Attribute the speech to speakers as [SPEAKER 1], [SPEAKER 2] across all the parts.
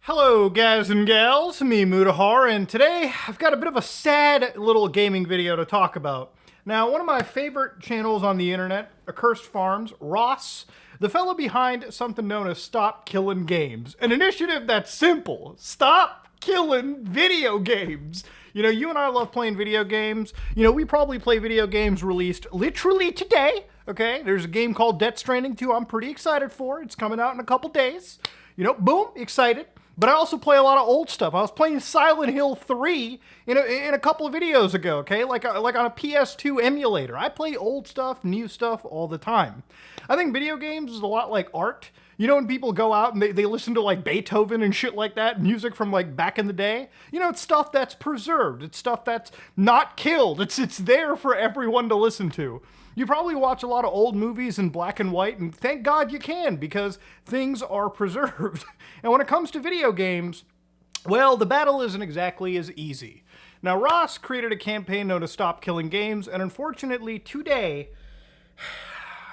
[SPEAKER 1] Hello guys and gals, me Mudahar, and today I've got a bit of a sad little gaming video to talk about. Now, one of my favorite channels on the internet, Accursed Farms, Ross, the fellow behind something known as Stop Killing Games, an initiative that's simple. Stop killing video games. You know, you and I love playing video games. You know, we probably play video games released literally today, okay? There's a game called Death Stranding 2 I'm pretty excited for. It's coming out in a couple days. You know, boom, excited. But I also play a lot of old stuff. I was playing Silent Hill 3 in a couple of videos ago, okay? Like on a PS2 emulator. I play old stuff, new stuff all the time. I think video games is a lot like art. You know when people go out and they listen to like Beethoven and shit like that, music from like back in the day? You know, it's stuff that's preserved. It's stuff that's not killed. It's there for everyone to listen to. You probably watch a lot of old movies in black and white, and thank God you can, because things are preserved. And when it comes to video games, well, the battle isn't exactly as easy. Now, Ross created a campaign known as Stop Killing Games, and unfortunately, today,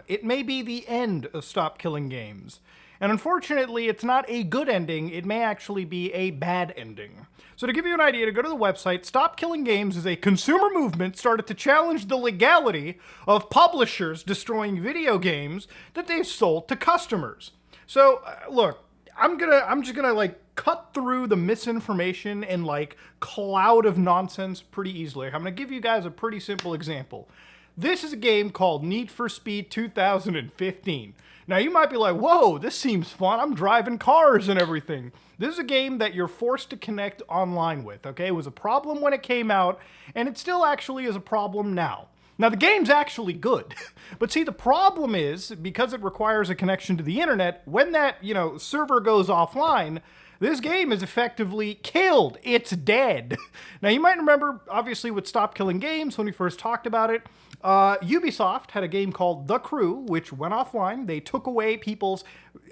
[SPEAKER 1] it may be the end of Stop Killing Games. And unfortunately, it's not a good ending, it may actually be a bad ending. So to give you an idea, to go to the website, Stop Killing Games is a consumer movement started to challenge the legality of publishers destroying video games that they've sold to customers. So, look, I'm just gonna like cut through the misinformation and like cloud of nonsense pretty easily. I'm gonna give you guys a pretty simple example. This is a game called Need for Speed 2015. Now you might be like, whoa, this seems fun. I'm driving cars and everything. This is a game that you're forced to connect online with, okay? It was a problem when it came out, and it still actually is a problem now. Now the game's actually good, but see the problem is, because it requires a connection to the internet, when that, server goes offline, this game is effectively killed. It's dead. Now you might remember, obviously, with Stop Killing Games, when we first talked about it, Ubisoft had a game called The Crew, which went offline. They took away people's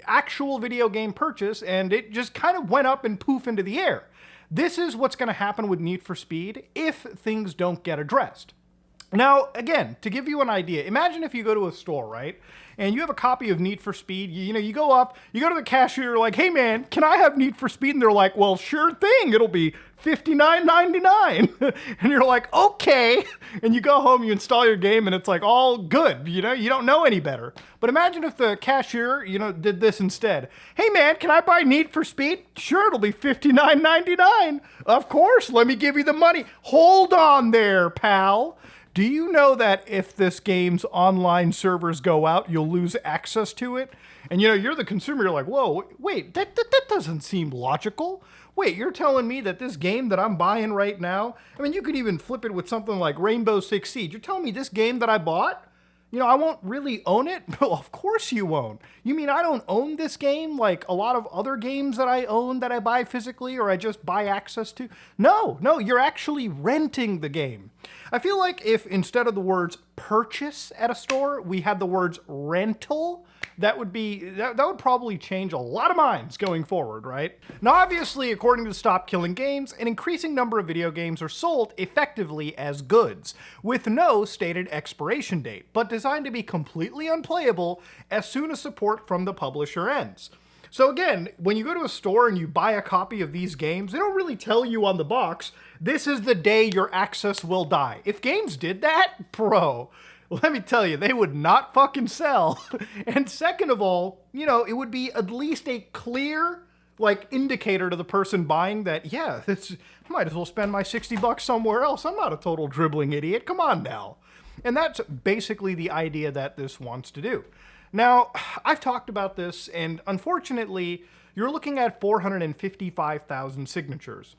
[SPEAKER 1] actual video game purchase, and it just kind of went up and poof into the air. This is what's going to happen with Need for Speed if things don't get addressed. Now, again, to give you an idea, imagine if you go to a store, right? And you have a copy of Need for Speed. You go up, you go to the cashier, you're like, hey man, can I have Need for Speed? And they're like, well, sure thing, it'll be $59.99. And you're like, okay. And you go home, you install your game, and it's like all good. You don't know any better. But imagine if the cashier, did this instead. Hey man, can I buy Need for Speed? Sure, it'll be $59.99. Of course, let me give you the money. Hold on there, pal. Do you know that if this game's online servers go out, you'll lose access to it? And you're the consumer, you're like, whoa, wait, that doesn't seem logical. Wait, you're telling me that this game that I'm buying right now, I mean, you could even flip it with something like Rainbow Six Siege. You're telling me this game that I bought, I won't really own it? Well, of course you won't. You mean I don't own this game like a lot of other games that I own that I buy physically or I just buy access to? No, you're actually renting the game. I feel like if instead of the words purchase at a store, we had the words rental, that would probably change a lot of minds going forward, right? Now, obviously, according to Stop Killing Games, an increasing number of video games are sold effectively as goods, with no stated expiration date, but designed to be completely unplayable as soon as support from the publisher ends. So again, when you go to a store and you buy a copy of these games, they don't really tell you on the box, this is the day your access will die. If games did that, bro, let me tell you, they would not fucking sell. And second of all, it would be at least a clear, indicator to the person buying that, yeah, I might as well spend my $60 somewhere else. I'm not a total dribbling idiot. Come on now. And that's basically the idea that this wants to do. Now, I've talked about this, and unfortunately, you're looking at 455,000 signatures.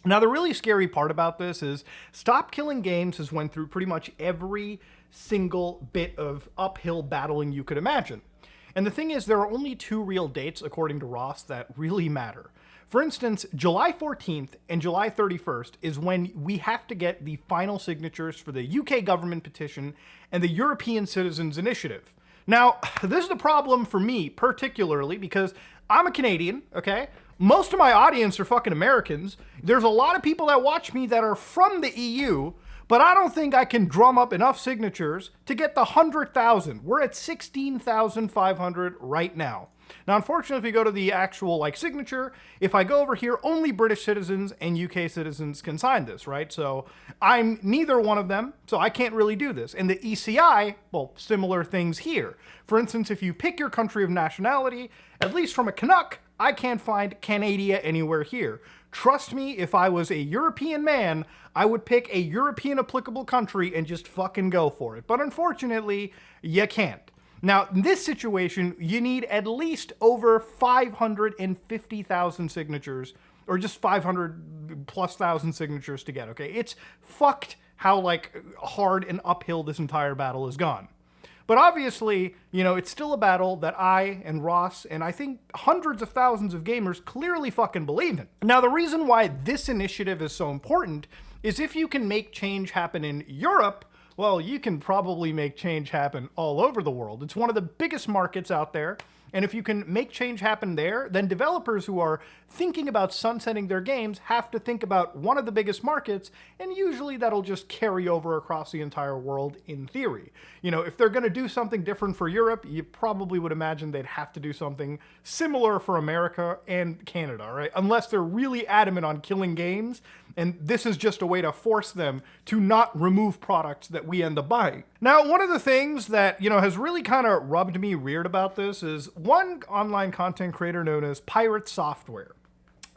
[SPEAKER 1] Now, the really scary part about this is Stop Killing Games has went through pretty much every single bit of uphill battling you could imagine. And the thing is, there are only two real dates, according to Ross, that really matter. For instance, July 14th and July 31st is when we have to get the final signatures for the UK government petition and the European Citizens Initiative. Now, this is the problem for me, particularly, because I'm a Canadian, okay? Most of my audience are fucking Americans. There's a lot of people that watch me that are from the EU, but I don't think I can drum up enough signatures to get the 100,000. We're at 16,500 right now. Now, unfortunately, if you go to the actual like signature, if I go over here, only British citizens and UK citizens can sign this, right? So I'm neither one of them, so I can't really do this. And the ECI, well, similar things here. For instance, if you pick your country of nationality, at least from a Canuck, I can't find Canada anywhere here. Trust me, if I was a European man, I would pick a European applicable country and just fucking go for it. But unfortunately, you can't. Now, in this situation, you need at least over 550,000 signatures, or just 500 plus thousand signatures to get, okay? It's fucked how, like, hard and uphill this entire battle has gone. But obviously, you know, it's still a battle that I and Ross and I think hundreds of thousands of gamers clearly fucking believe in. Now, the reason why this initiative is so important is if you can make change happen in Europe, well, you can probably make change happen all over the world. It's one of the biggest markets out there. And if you can make change happen there, then developers who are thinking about sunsetting their games have to think about one of the biggest markets, and usually that'll just carry over across the entire world in theory. You know, if they're going to do something different for Europe, you probably would imagine they'd have to do something similar for America and Canada, right? Unless they're really adamant on killing games, and this is just a way to force them to not remove products that we end up buying. Now, one of the things that, you know, has really kind of rubbed me weird about this is one online content creator known as Pirate Software.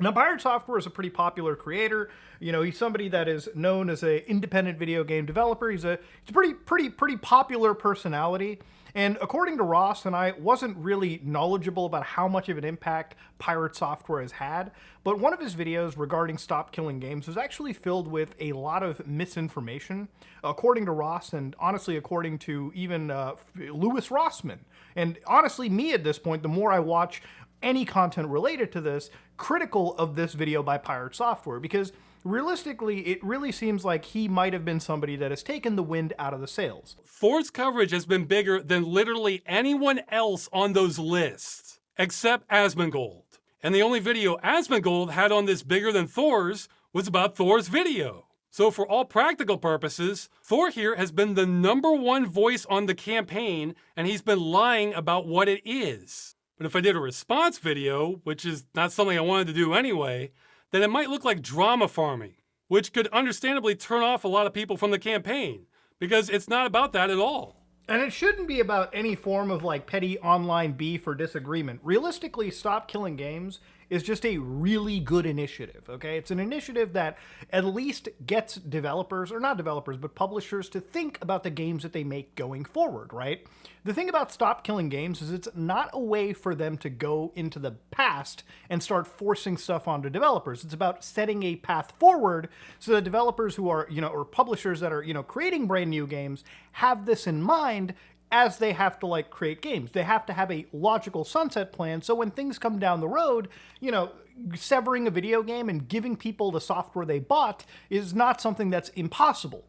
[SPEAKER 1] Now, Pirate Software is a pretty popular creator. You know, he's somebody that is known as an independent video game developer. He's a pretty popular personality. And according to Ross, and I wasn't really knowledgeable about how much of an impact Pirate Software has had, but one of his videos regarding Stop Killing Games was actually filled with a lot of misinformation, according to Ross, and honestly, according to even Louis Rossman. And honestly, me at this point, the more I watch any content related to this, critical of this video by Pirate Software, because realistically, it really seems like he might have been somebody that has taken the wind out of the sails.
[SPEAKER 2] Thor's coverage has been bigger than literally anyone else on those lists, except Asmongold. And the only video Asmongold had on this bigger than Thor's was about Thor's video. So for all practical purposes, Thor here has been the #1 voice on the campaign, and he's been lying about what it is. But if I did a response video, which is not something I wanted to do anyway, then it might look like drama farming, which could understandably turn off a lot of people from the campaign, because it's not about that at all.
[SPEAKER 1] And it shouldn't be about any form of like petty online beef or disagreement. Realistically, Stop Killing Games is just a really good initiative, okay? It's an initiative that at least gets developers, or not developers, but publishers to think about the games that they make going forward, right? The thing about Stop Killing Games is it's not a way for them to go into the past and start forcing stuff onto developers. It's about setting a path forward so that developers who are, you know, or publishers that are, you know, creating brand new games have this in mind as they have to like create games. They have to have a logical sunset plan, so when things come down the road, you know, severing a video game and giving people the software they bought is not something that's impossible.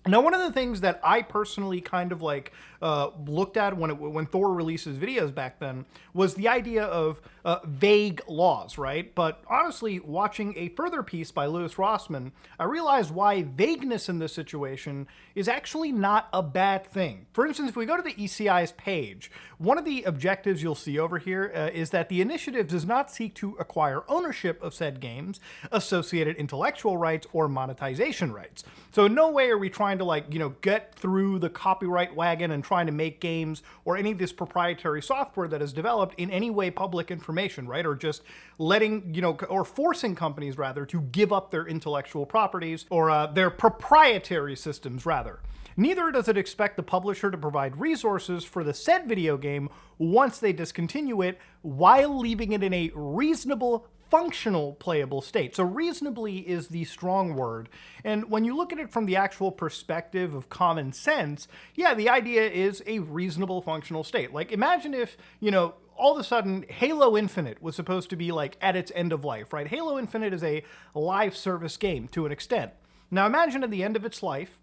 [SPEAKER 1] Now, one of the things that I personally kind of like looked at when Thor released his videos back then was the idea of vague laws, right? But honestly, watching a further piece by Louis Rossman, I realized why vagueness in this situation is actually not a bad thing. For instance, if we go to the ECI's page, one of the objectives you'll see over here is that the initiative does not seek to acquire ownership of said games, associated intellectual rights, or monetization rights. So in no way are we trying to like, you know, get through the copyright wagon and trying to make games or any of this proprietary software that is developed in any way public information, right? Or just letting, you know, or forcing companies rather to give up their intellectual properties or their proprietary systems rather. Neither does it expect the publisher to provide resources for the said video game once they discontinue it, while leaving it in a reasonable, functional playable state. So reasonably is the strong word. And when you look at it from the actual perspective of common sense, yeah, the idea is a reasonable functional state. Like imagine if, you know, all of a sudden Halo Infinite was supposed to be like at its end of life, right? Halo Infinite is a live service game to an extent. Now imagine at the end of its life,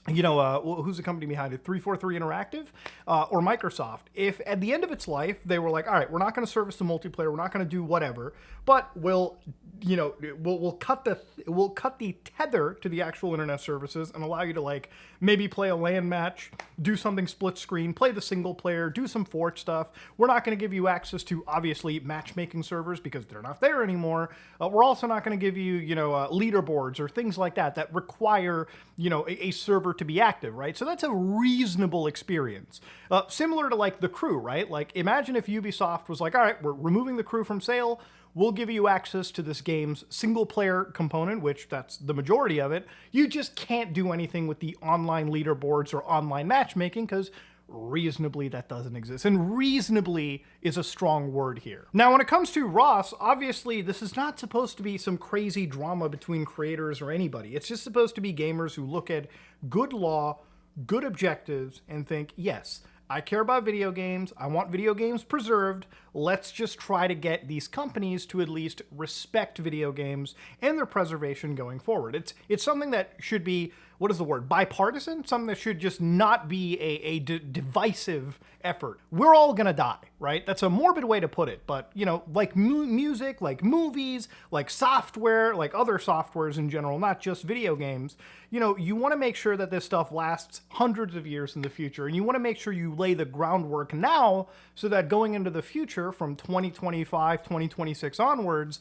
[SPEAKER 1] you know, who's the company behind it? 343 Interactive or Microsoft. If at the end of its life, they were like, all right, we're not going to service the multiplayer, we're not going to do whatever, but we'll we'll cut the tether to the actual internet services and allow you to like maybe play a LAN match, do something split screen, play the single player, do some Forge stuff. We're not going to give you access to obviously matchmaking servers because they're not there anymore. We're also not going to give you leaderboards or things like that require a server to be active, right? So that's a reasonable experience. Similar to like the crew, right? Like imagine if Ubisoft was like, all right, we're removing the crew from sale. We'll give you access to this game's single player component, which that's the majority of it. You just can't do anything with the online leaderboards or online matchmaking because reasonably that doesn't exist. And reasonably is a strong word here. Now, when it comes to Ross, obviously this is not supposed to be some crazy drama between creators or anybody. It's just supposed to be gamers who look at good law, good objectives, and think, yes, I care about video games. I want video games preserved. Let's just try to get these companies to at least respect video games and their preservation going forward. It's something that should be, what is the word, bipartisan? Something that should just not be a divisive effort. We're all gonna die, right? That's a morbid way to put it, but like music, like movies, like software, like other softwares in general, not just video games, you wanna make sure that this stuff lasts hundreds of years in the future, and you wanna make sure you lay the groundwork now so that going into the future from 2025, 2026 onwards,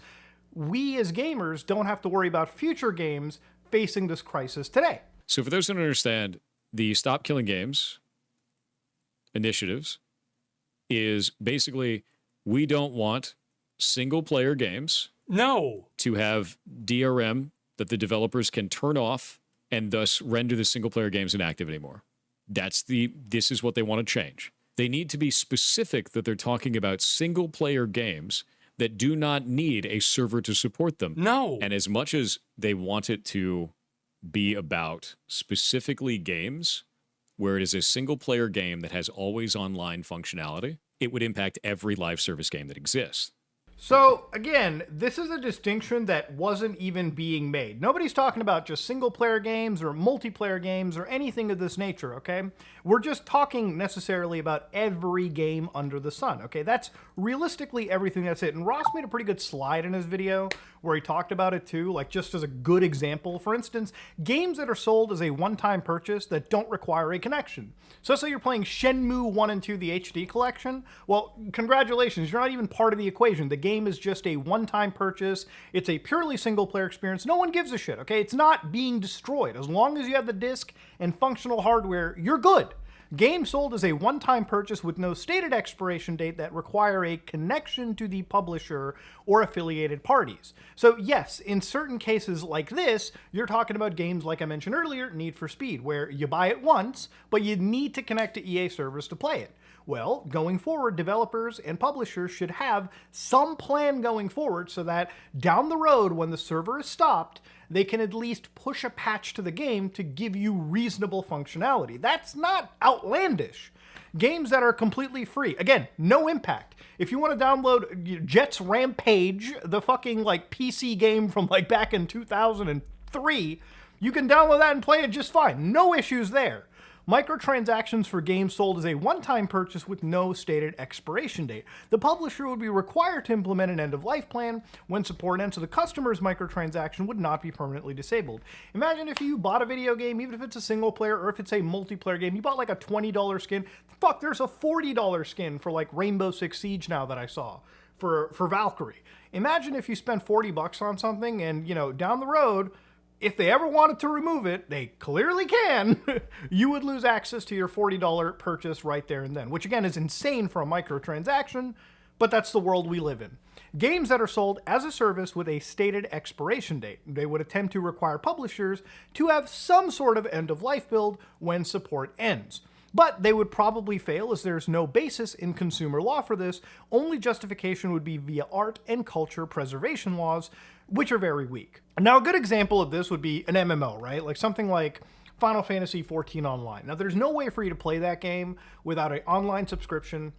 [SPEAKER 1] we as gamers don't have to worry about future games facing this crisis today.
[SPEAKER 3] So for those who don't understand, the Stop Killing Games initiatives is basically we don't want single-player games to have DRM that the developers can turn off and thus render the single-player games inactive anymore. This is what they want to change. They need to be specific that they're talking about single-player games that do not need a server to support them.
[SPEAKER 2] No.
[SPEAKER 3] And as much as they want it to be about specifically games where it is a single-player game that has always online functionality, it would impact every live service game that exists.
[SPEAKER 1] So again, this is a distinction that wasn't even being made. Nobody's talking about just single player games or multiplayer games or anything of this nature, okay? We're just talking necessarily about every game under the sun, okay? That's realistically everything that's it. And Ross made a pretty good slide in his video where he talked about it too, like just as a good example. For instance, games that are sold as a one-time purchase that don't require a connection. So say you're playing Shenmue 1 and 2, the HD collection. Well, congratulations, you're not even part of the equation. The game is just a one-time purchase. It's a purely single-player experience. No one gives a shit, okay? It's not being destroyed. As long as you have the disc and functional hardware, you're good. Games sold as a one-time purchase with no stated expiration date that require a connection to the publisher or affiliated parties. So yes, in certain cases like this, you're talking about games like I mentioned earlier, Need for Speed, where you buy it once, but you need to connect to EA servers to play it. Well, going forward, developers and publishers should have some plan going forward so that down the road, when the server is stopped, they can at least push a patch to the game to give you reasonable functionality. That's not outlandish. Games that are completely free. Again, no impact. If you want to download Jets Rampage, the fucking like PC game from like back in 2003, you can download that and play it just fine. No issues there. Microtransactions for games sold as a one-time purchase with no stated expiration date. The publisher would be required to implement an end-of-life plan when support ends, so the customer's microtransaction would not be permanently disabled. Imagine if you bought a video game, even if it's a single player or if it's a multiplayer game, you bought like a $20 skin. Fuck, there's a $40 skin for like Rainbow Six Siege now that I saw for Valkyrie. Imagine if you spent 40 bucks on something and, down the road, if they ever wanted to remove it, they clearly can, you would lose access to your $40 purchase right there and then, which again is insane for a microtransaction, but that's the world we live in. Games that are sold as a service with a stated expiration date. They would attempt to require publishers to have some sort of end-of-life build when support ends. But they would probably fail as there's no basis in consumer law for this. Only justification would be via art and culture preservation laws, which are very weak. Now, a good example of this would be an MMO, right? Like something like Final Fantasy XIV Online. Now, there's no way for you to play that game without an online subscription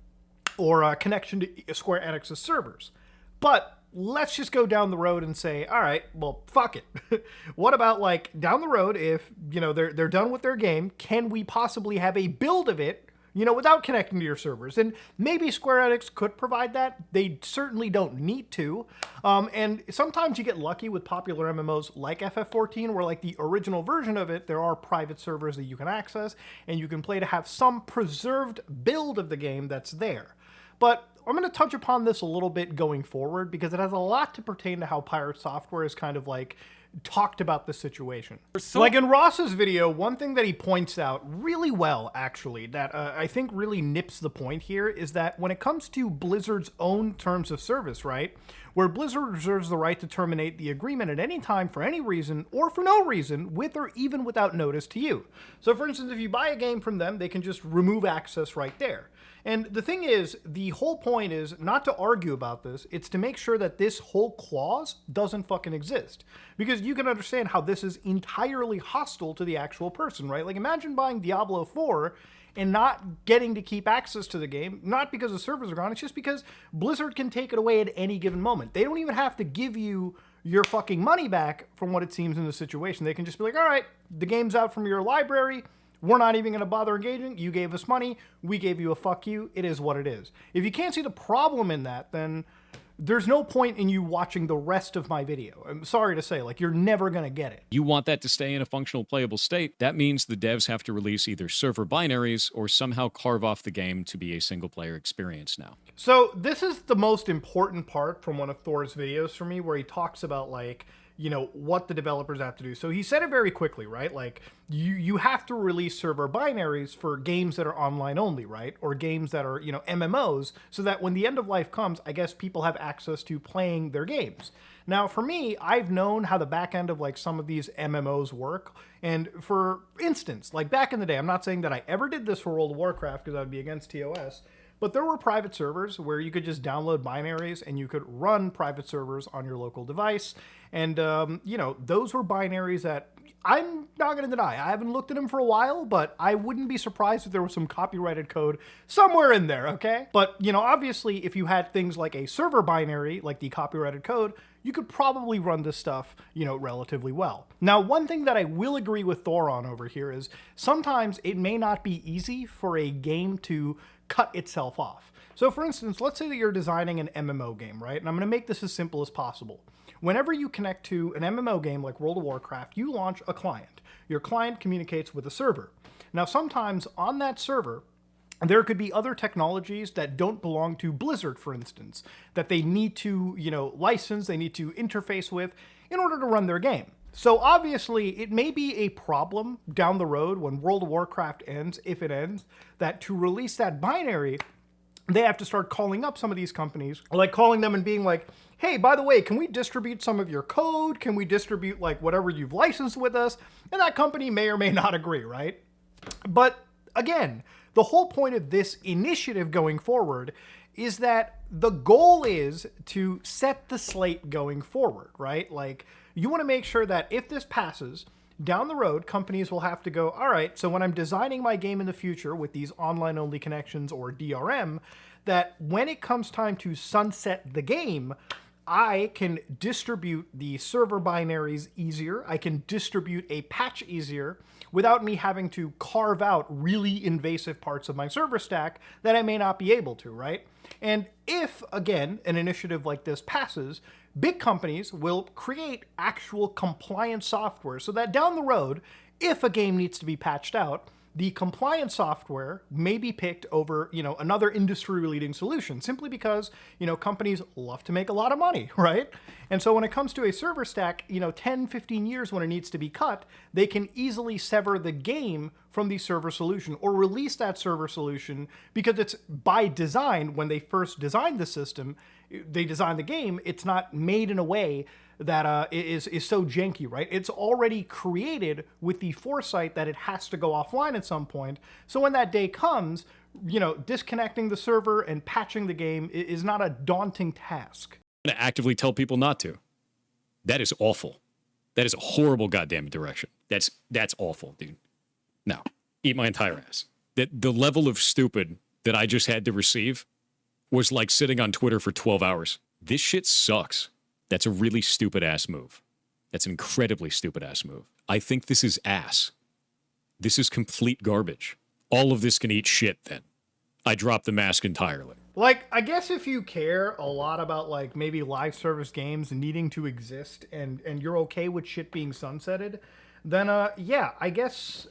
[SPEAKER 1] or a connection to Square Enix's servers. But let's just go down the road and say, all right, well, fuck it. What about like down the road, if they're done with their game, can we possibly have a build of it without connecting to your servers. And maybe Square Enix could provide that. They certainly don't need to. And sometimes you get lucky with popular MMOs like FF14, where like the original version of it, there are private servers that you can access and you can play to have some preserved build of the game that's there. But I'm going to touch upon this a little bit going forward because it has a lot to pertain to how Pirate Software is kind of like talked about the situation. Like in Ross's video, one thing that he points out really well, actually, that I think really nips the point here is that when it comes to Blizzard's own terms of service, right, where Blizzard reserves the right to terminate the agreement at any time for any reason or for no reason, with or even without notice to you. So for instance, if you buy a game from them, they can just remove access right there. And the thing is, the whole point is not to argue about this, it's to make sure that this whole clause doesn't fucking exist. Because you can understand how this is entirely hostile to the actual person, right? Like imagine buying Diablo 4 and not getting to keep access to the game, not because the servers are gone, it's just because Blizzard can take it away at any given moment. They don't even have to give you your fucking money back from what it seems in the situation. They can just be like, all right, the game's out from your library, we're not even going to bother engaging. You gave us money. We gave you a fuck you. It is what it is. If you can't see the problem in that, then there's no point in you watching the rest of my video. I'm sorry to say, like, you're never going to get it.
[SPEAKER 3] You want that to stay in a functional, playable state. That means the devs have to release either server binaries or somehow carve off the game to be a single-player experience now.
[SPEAKER 1] So this is the most important part from one of Thor's videos for me, where he talks about, like, what the developers have to do. So he said it very quickly, right? Like you have to release server binaries for games that are online only, right? Or games that are, MMOs, so that when the end of life comes, I guess people have access to playing their games. Now, for me, I've known how the back end of like some of these MMOs work. And for instance, like back in the day, I'm not saying that I ever did this for World of Warcraft because I would be against TOS, but there were private servers where you could just download binaries and you could run private servers on your local device. And, those were binaries that I'm not going to deny. I haven't looked at them for a while, but I wouldn't be surprised if there was some copyrighted code somewhere in there, okay? But, obviously, if you had things like a server binary, like the copyrighted code, you could probably run this stuff, relatively well. Now, one thing that I will agree with Thor on over here is sometimes it may not be easy for a game to cut itself off. So for instance, let's say that you're designing an MMO game, right? And I'm going to make this as simple as possible. Whenever you connect to an MMO game like World of Warcraft, you launch a client. Your client communicates with a server. Now, sometimes on that server, there could be other technologies that don't belong to Blizzard, for instance, that they need to, license, they need to interface with in order to run their game. So obviously, it may be a problem down the road when World of Warcraft ends, if it ends, that to release that binary, they have to start calling up some of these companies, like calling them and being like, hey, by the way, can we distribute some of your code? Can we distribute like whatever you've licensed with us? And that company may or may not agree, right? But again, the whole point of this initiative going forward is that the goal is to set the slate going forward, right? Like, you want to make sure that if this passes, down the road, companies will have to go, all right, so when I'm designing my game in the future with these online-only connections or DRM, that when it comes time to sunset the game, I can distribute the server binaries easier, I can distribute a patch easier, without me having to carve out really invasive parts of my server stack that I may not be able to, right? And if, again, an initiative like this passes, big companies will create actual compliance software so that down the road, if a game needs to be patched out, the compliance software may be picked over, another industry-leading solution, simply because, companies love to make a lot of money, right? And so when it comes to a server stack, 10, 15 years when it needs to be cut, they can easily sever the game from the server solution or release that server solution because it's by design, when they first designed the system, they designed the game, it's not made in a way that is so janky, right? It's already created with the foresight that it has to go offline at some point. So when that day comes, disconnecting the server and patching the game is not a daunting task.
[SPEAKER 3] I'm going to actively tell people not to. That is awful. That is a horrible goddamn direction. That's awful, dude. No, eat my entire ass. The level of stupid that I just had to receive was like sitting on Twitter for 12 hours. This shit sucks. That's a really stupid-ass move. That's an incredibly stupid-ass move. I think this is ass. This is complete garbage. all of this can eat shit then. I drop the mask entirely.
[SPEAKER 1] Like, I guess if you care a lot about, like, maybe live service games needing to exist and you're okay with shit being sunsetted, then, yeah, I guess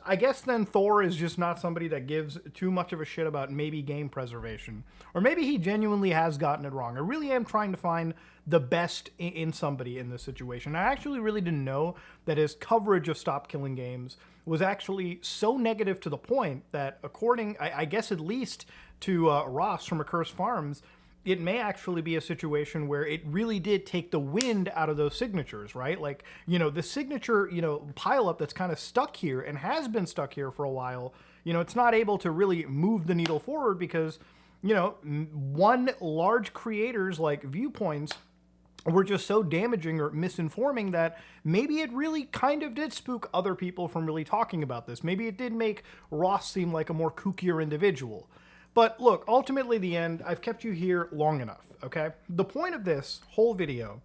[SPEAKER 1] then Thor is just not somebody that gives too much of a shit about maybe game preservation. Or maybe he genuinely has gotten it wrong. I really am trying to find the best in somebody in this situation. I actually really didn't know that his coverage of Stop Killing Games was actually so negative to the point that, according, I guess at least to Ross from Accursed Farms, it may actually be a situation where it really did take the wind out of those signatures, right? Like, you know, the signature, you know, pileup that's kind of stuck here and has been stuck here for a while, you know, it's not able to really move the needle forward because, you know, one large creators like viewpoints were just so damaging or misinforming that maybe it really kind of did spook other people from really talking about this. Maybe it did make Ross seem like a more kookier individual. But look, ultimately the end, I've kept you here long enough, okay? The point of this whole video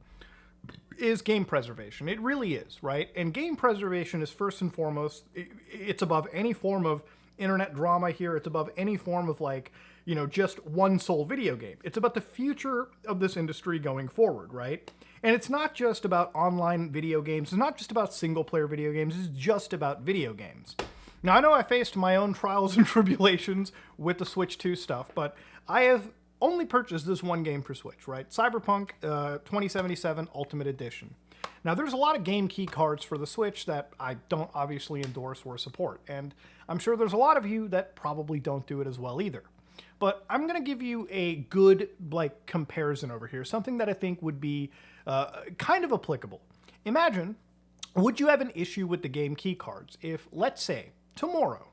[SPEAKER 1] is game preservation. It really is, right? And game preservation is first and foremost, it's above any form of internet drama here. It's above any form of, like, you know, just one sole video game. It's about the future of this industry going forward, right? And it's not just about online video games. It's not just about single player video games. It's just about video games. Now, I know I faced my own trials and tribulations with the Switch 2 stuff, but I have only purchased this one game for Switch, right? Cyberpunk 2077 Ultimate Edition. Now, there's a lot of game key cards for the Switch that I don't obviously endorse or support, and I'm sure there's a lot of you that probably don't do it as well either. But I'm going to give you a good, like, comparison over here, something that I think would be kind of applicable. Imagine, would you have an issue with the game key cards if, let's say, tomorrow,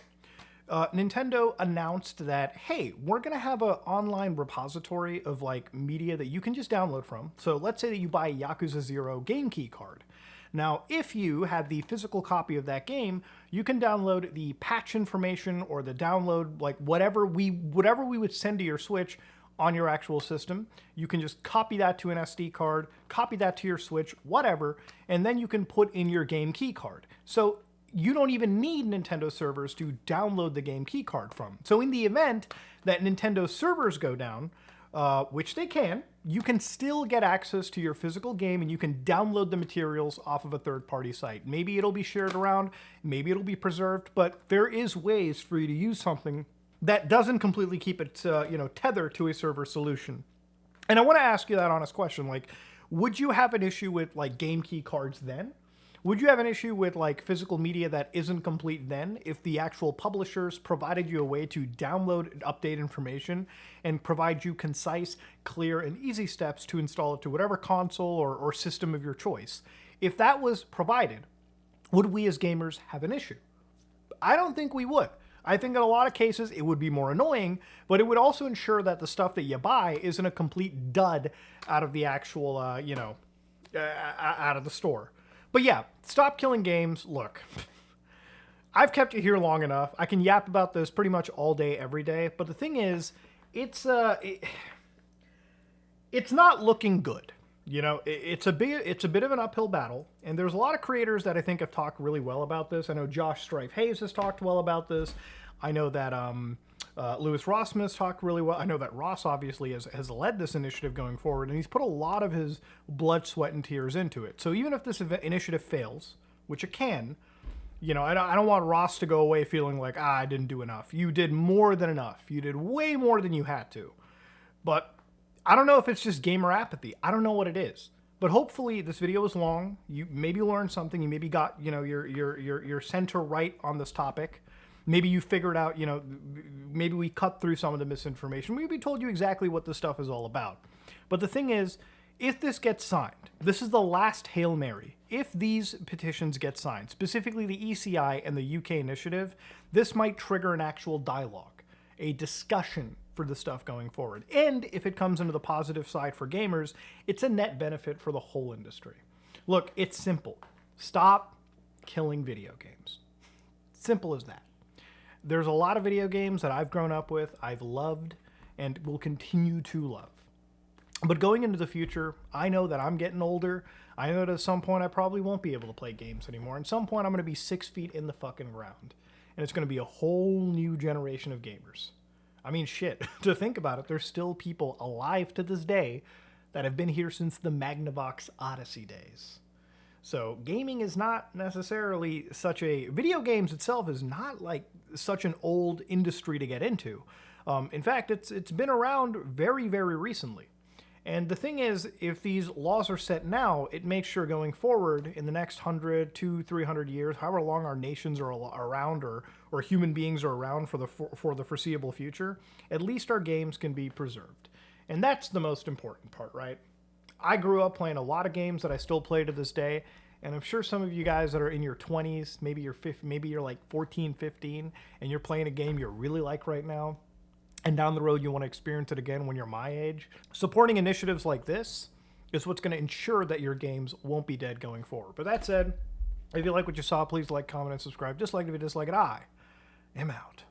[SPEAKER 1] Nintendo announced that, hey, we're going to have an online repository of, like, media that you can just download from. So let's say that you buy a Yakuza 0 game key card. Now, if you have the physical copy of that game, you can download the patch information or the download, like, whatever we would send to your Switch on your actual system. You can just copy that to an SD card, copy that to your Switch, whatever, and then you can put in your game key card. So you don't even need Nintendo servers to download the game key card from. So in the event that Nintendo servers go down, which they can still get access to your physical game and you can download the materials off of a third-party site. Maybe it'll be shared around, maybe it'll be preserved, but there is ways for you to use something that doesn't completely keep it, tethered to a server solution. And I want to ask you that honest question, like, would you have an issue with, like, game key cards then? Would you have an issue with, like, physical media that isn't complete then if the actual publishers provided you a way to download and update information and provide you concise, clear, and easy steps to install it to whatever console or system of your choice? If that was provided, would we as gamers have an issue? I don't think we would. I think in a lot of cases it would be more annoying, but it would also ensure that the stuff that you buy isn't a complete dud out of the actual, out of the store. But yeah, Stop Killing Games, look, I've kept you here long enough. I can yap about this pretty much all day, every day. But the thing is, it's not looking good. You know, it's a bit of an uphill battle. And there's a lot of creators that I think have talked really well about this. I know Josh Strife Hayes has talked well about this. I know that Louis Rossman talked really well. I know that Ross obviously has led this initiative going forward, and he's put a lot of his blood, sweat, and tears into it. So even if this initiative fails, which it can, you know, I don't want Ross to go away feeling like, I didn't do enough. You did more than enough. You did way more than you had to. But I don't know if it's just gamer apathy. I don't know what it is. But hopefully this video was long. You maybe learned something. You maybe got, you know, your center right on this topic. Maybe you figured out, you know, maybe we cut through some of the misinformation. Maybe we told you exactly what this stuff is all about. But the thing is, if this gets signed, this is the last Hail Mary. If these petitions get signed, specifically the ECI and the UK initiative, this might trigger an actual dialogue, a discussion for the stuff going forward. And if it comes into the positive side for gamers, it's a net benefit for the whole industry. Look, it's simple. Stop killing video games. Simple as that. There's a lot of video games that I've grown up with, I've loved, and will continue to love. But going into the future, I know that I'm getting older. I know that at some point I probably won't be able to play games anymore. At some point I'm going to be 6 feet in the fucking ground. and it's going to be a whole new generation of gamers. I mean, shit, to think about it, there's still people alive to this day that have been here since the Magnavox Odyssey days. So gaming is not necessarily video games itself is not like such an old industry to get into. In fact, it's been around very, very recently. And the thing is, if these laws are set now, it makes sure going forward in the next 100, 200, 300 years, however long our nations are around or human beings are around for the foreseeable future, at least our games can be preserved. And that's the most important part, right? I grew up playing a lot of games that I still play to this day, and I'm sure some of you guys that are in your 20s, maybe you're like 14, 15, and you're playing a game you really like right now, and down the road you want to experience it again when you're my age. Supporting initiatives like this is what's going to ensure that your games won't be dead going forward. But that said, if you like what you saw, please like, comment, and subscribe. Dislike it if you dislike it. I am out.